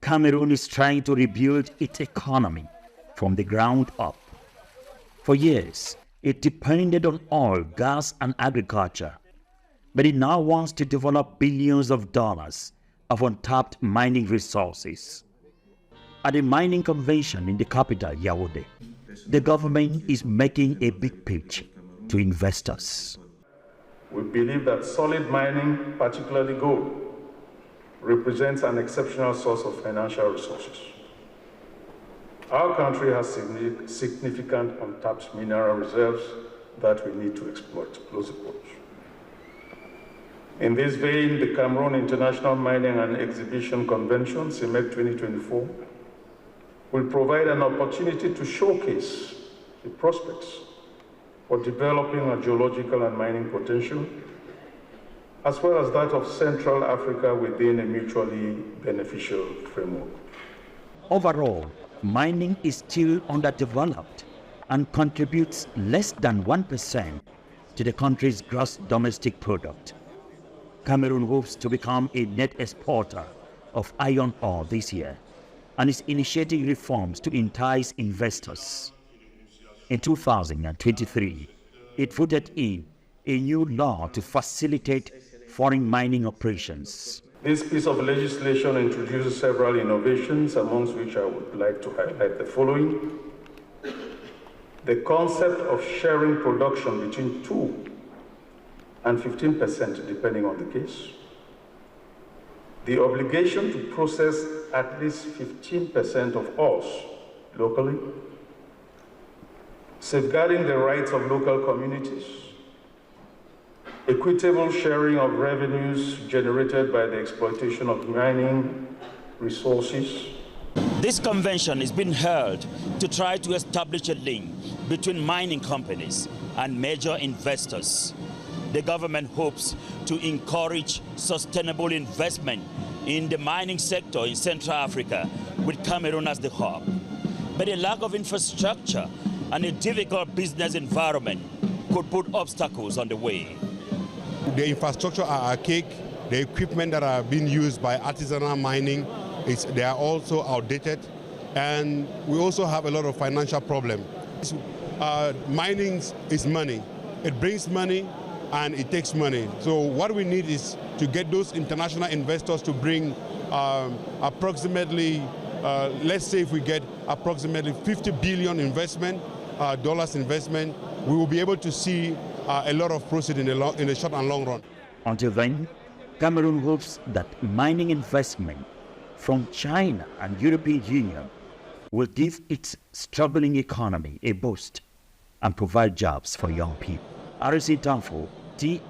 Cameroon is trying to rebuild its economy from the ground up. For years, it depended on oil, gas, and agriculture, but it now wants to develop billions of dollars of untapped mining resources. At a mining convention in the capital, Yaounde, the government is making a big pitch to investors. We believe that solid mining, particularly gold, represents an exceptional source of financial resources. Our country has significant untapped mineral reserves that we need to exploit. Close quote. In this vein, the Cameroon International Mining and Exhibition Convention, CIMEC 2024, will provide an opportunity to showcase the prospects for developing a geological and mining potential, as well as that of Central Africa within a mutually beneficial framework. Overall, mining is still underdeveloped and contributes less than 1% to the country's gross domestic product. Cameroon hopes to become a net exporter of iron ore this year and is initiating reforms to entice investors. In 2023, it voted in a new law to facilitate foreign mining operations. This piece of legislation introduces several innovations, amongst which I would like to highlight the following. The concept of sharing production between 2 and 15%, depending on the case. The obligation to process at least 15% of ores locally. Safeguarding the rights of local communities. Equitable sharing of revenues generated by the exploitation of mining resources. This convention is being held to try to establish a link between mining companies and major investors. The government hopes to encourage sustainable investment in the mining sector in Central Africa, with Cameroon as the hub. But a lack of infrastructure and a difficult business environment could put obstacles on the way. The infrastructure are archaic. The equipment that are being used by artisanal mining, they are also outdated. And we also have a lot of financial problems. Mining is money. It brings money and it takes money. So what we need is to get those international investors to bring approximately, let's say if we get approximately 50 billion dollars investment, we will be able to see a lot of proceeds in the short and long run. Until then, Cameroon hopes that mining investment from China and European Union will give its struggling economy a boost and provide jobs for young people. RC Danfo, TN.